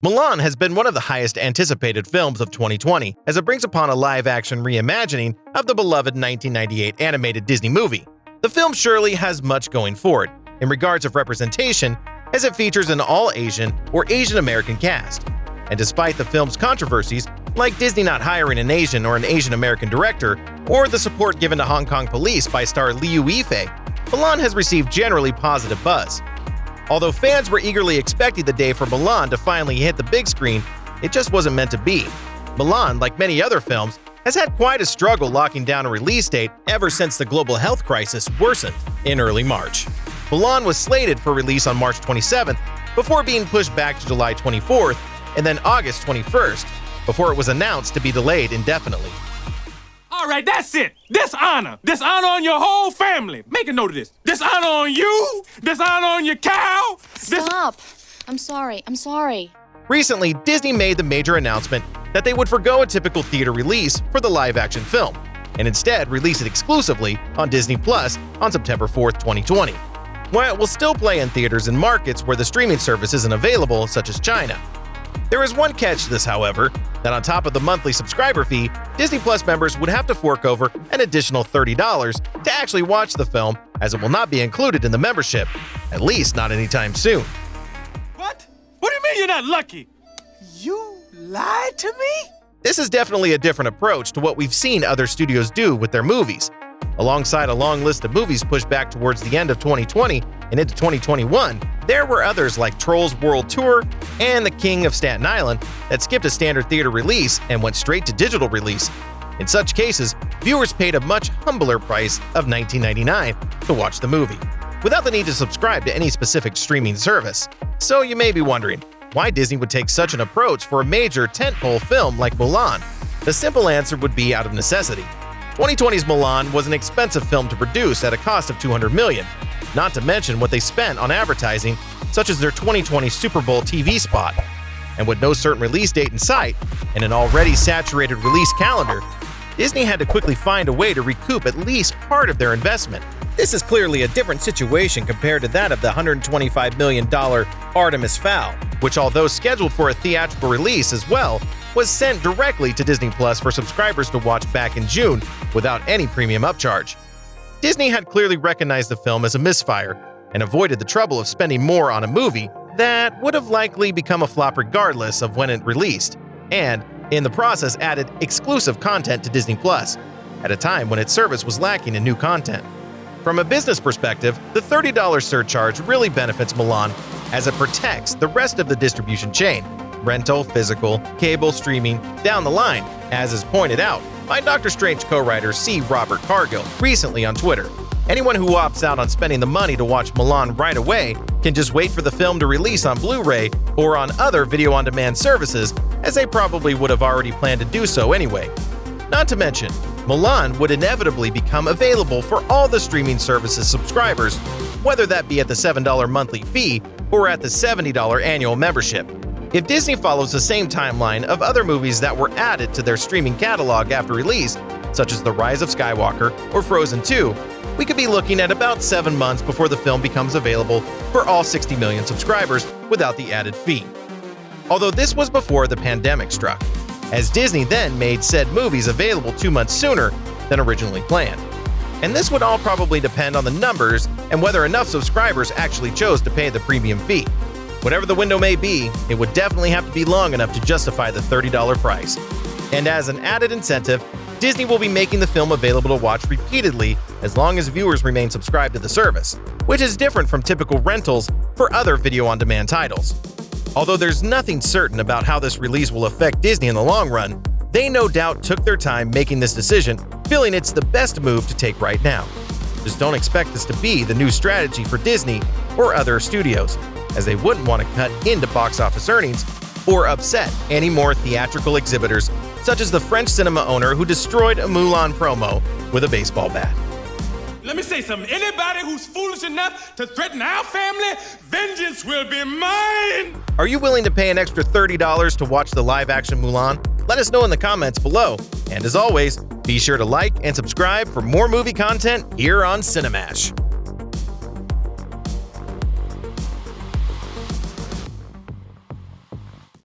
Mulan has been one of the highest anticipated films of 2020 as it brings upon a live-action reimagining of the beloved 1998 animated Disney movie. The film surely has much going for it in regards of representation, as it features an all-Asian or Asian American cast. And despite the film's controversies, like Disney not hiring an Asian or an Asian American director, or the support given to Hong Kong police by star Liu Yifei, Mulan has received generally positive buzz. Although fans were eagerly expecting the day for Mulan to finally hit the big screen, it just wasn't meant to be. Mulan, like many other films, has had quite a struggle locking down a release date ever since the global health crisis worsened in early March. Mulan was slated for release on March 27th before being pushed back to July 24th and then August 21st before it was announced to be delayed indefinitely. All right, that's it. Dishonor. Dishonor on your whole family. Make a note of this. Dishonor on you. Dishonor on your cow. Stop. I'm sorry. Recently, Disney made the major announcement that they would forgo a typical theater release for the live-action film and instead release it exclusively on Disney Plus on September 4th, 2020. While it will still play in theaters in markets where the streaming service isn't available, such as China. There is one catch to this, however, that on top of the monthly subscriber fee, Disney Plus members would have to fork over an additional $30 to actually watch the film, as it will not be included in the membership, at least not anytime soon. What? What do you mean you're not lucky? You lied to me? This is definitely a different approach to what we've seen other studios do with their movies. Alongside a long list of movies pushed back towards the end of 2020 and into 2021, there were others like Trolls World Tour and The King of Staten Island that skipped a standard theater release and went straight to digital release. In such cases, viewers paid a much humbler price of $19.99 to watch the movie, without the need to subscribe to any specific streaming service. So you may be wondering why Disney would take such an approach for a major tentpole film like Mulan. The simple answer would be out of necessity. 2020's Mulan was an expensive film to produce at a cost of $200 million, not to mention what they spent on advertising, such as their 2020 Super Bowl TV spot. And with no certain release date in sight and an already saturated release calendar, Disney had to quickly find a way to recoup at least part of their investment. This is clearly a different situation compared to that of the $125 million Artemis Fowl, which, although scheduled for a theatrical release as well, was sent directly to Disney Plus for subscribers to watch back in June without any premium upcharge. Disney had clearly recognized the film as a misfire and avoided the trouble of spending more on a movie that would have likely become a flop regardless of when it released, and in the process added exclusive content to Disney Plus at a time when its service was lacking in new content. From a business perspective, the $30 surcharge really benefits Mulan as it protects the rest of the distribution chain, rental, physical, cable, streaming, down the line, as is pointed out by Doctor Strange co-writer C. Robert Cargill recently on Twitter. Anyone who opts out on spending the money to watch Mulan right away can just wait for the film to release on Blu-ray or on other video-on-demand services, as they probably would have already planned to do so anyway. Not to mention, Mulan would inevitably become available for all the streaming services subscribers, whether that be at the $7 monthly fee or at the $70 annual membership. If Disney follows the same timeline of other movies that were added to their streaming catalog after release, such as The Rise of Skywalker or Frozen 2, we could be looking at about 7 months before the film becomes available for all 60 million subscribers without the added fee. Although this was before the pandemic struck, as Disney then made said movies available 2 months sooner than originally planned. And this would all probably depend on the numbers and whether enough subscribers actually chose to pay the premium fee. Whatever the window may be, it would definitely have to be long enough to justify the $30 price. And as an added incentive, Disney will be making the film available to watch repeatedly as long as viewers remain subscribed to the service, which is different from typical rentals for other video-on-demand titles. Although there's nothing certain about how this release will affect Disney in the long run, they no doubt took their time making this decision, feeling it's the best move to take right now. Just don't expect this to be the new strategy for Disney or other studios, as they wouldn't want to cut into box office earnings or upset any more theatrical exhibitors, such as the French cinema owner who destroyed a Mulan promo with a baseball bat. Let me say something. Anybody who's foolish enough to threaten our family, vengeance will be mine! Are you willing to pay an extra $30 to watch the live-action Mulan? Let us know in the comments below. And as always, be sure to like and subscribe for more movie content here on Cinemash.